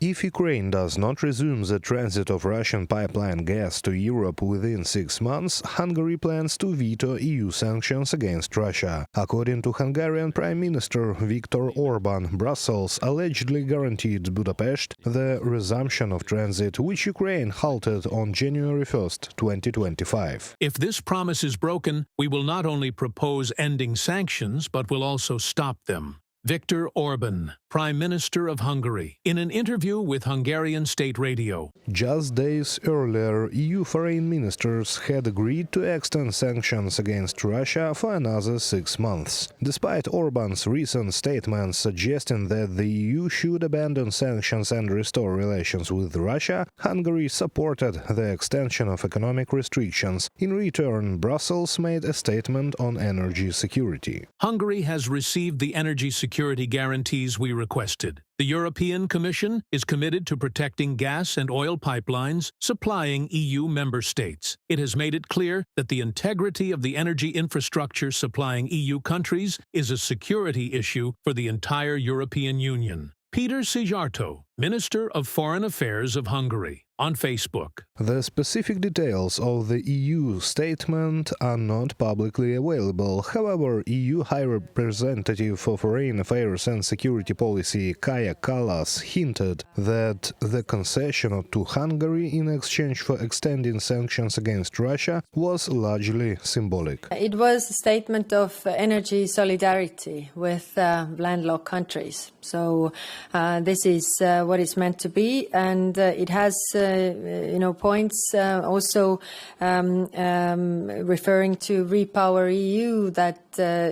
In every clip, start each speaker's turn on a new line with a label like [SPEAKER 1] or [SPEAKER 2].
[SPEAKER 1] If Ukraine does not resume the transit of Russian pipeline gas to Europe within 6 months, Hungary plans to veto EU sanctions against Russia. According to Hungarian Prime Minister Viktor Orban, Brussels allegedly guaranteed Budapest the resumption of transit, which Ukraine halted on January 1, 2025.
[SPEAKER 2] If this promise is broken, we will not only propose ending sanctions, but will also stop them. Viktor Orban, Prime Minister of Hungary, in an interview with Hungarian State Radio.
[SPEAKER 1] Just days earlier, EU foreign ministers had agreed to extend sanctions against Russia for another 6 months. Despite Orban's recent statements suggesting that the EU should abandon sanctions and restore relations with Russia, Hungary supported the extension of economic restrictions. In return, Brussels made a statement on energy security.
[SPEAKER 2] Hungary has received the energy security guarantees we requested. The European Commission is committed to protecting gas and oil pipelines supplying EU member states. It has made it clear that the integrity of the energy infrastructure supplying EU countries is a security issue for the entire European Union. Peter Szijjártó, Minister of Foreign Affairs of Hungary, on Facebook.
[SPEAKER 1] The specific details of the EU statement are not publicly available. However, EU High Representative for Foreign Affairs and Security Policy Kaja Kallas hinted that the concession to Hungary in exchange for extending sanctions against Russia was largely symbolic.
[SPEAKER 3] It was a statement of energy solidarity with landlocked countries. So this is what it's meant to be, and it has points also referring to Repower EU, that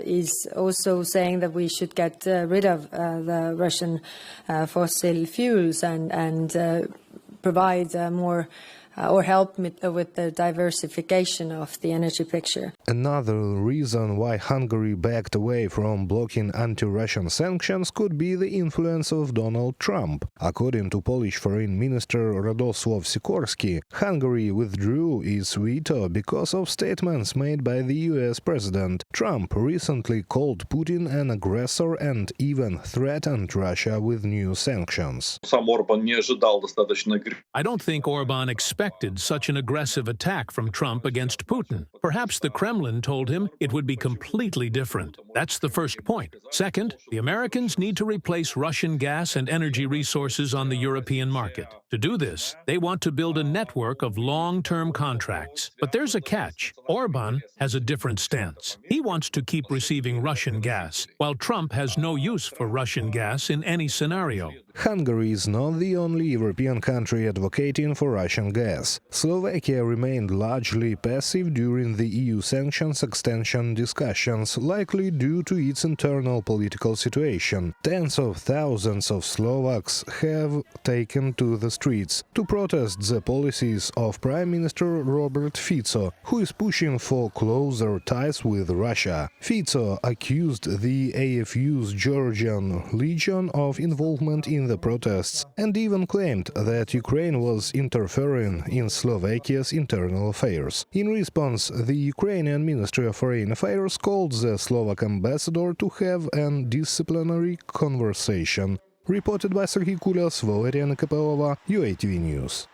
[SPEAKER 3] is also saying that we should get rid of the Russian fossil fuels and provide more or help with the diversification of the energy picture.
[SPEAKER 1] Another reason why Hungary backed away from blocking anti-Russian sanctions could be the influence of Donald Trump. According to Polish Foreign Minister Radosław Sikorski, Hungary withdrew its veto because of statements made by the US President. Trump recently called Putin an aggressor and even threatened Russia with new sanctions.
[SPEAKER 2] I don't think Orban expected such an aggressive attack from Trump against Putin. Perhaps the Kremlin told him it would be completely different. That's the first point. Second, the Americans need to replace Russian gas and energy resources on the European market. To do this, they want to build a network of long-term contracts. But there's a catch. Orban has a different stance. He wants to keep receiving Russian gas, while Trump has no use for Russian gas in any scenario.
[SPEAKER 1] Hungary is not the only European country advocating for Russian gas. Slovakia remained largely passive during the EU sanctions extension discussions, likely due to its internal political situation. Tens of thousands of Slovaks have taken to the streets to protest the policies of Prime Minister Robert Fico, who is pushing for closer ties with Russia. Fico accused the AFU's Georgian Legion of involvement in the protests and even claimed that Ukraine was interfering in Slovakia's internal affairs. In response, the Ukrainian Ministry of Foreign Affairs called the Slovak ambassador to have a disciplinary conversation. Reported by Serhiy Kulias, Valerian Kapelova, UATV News.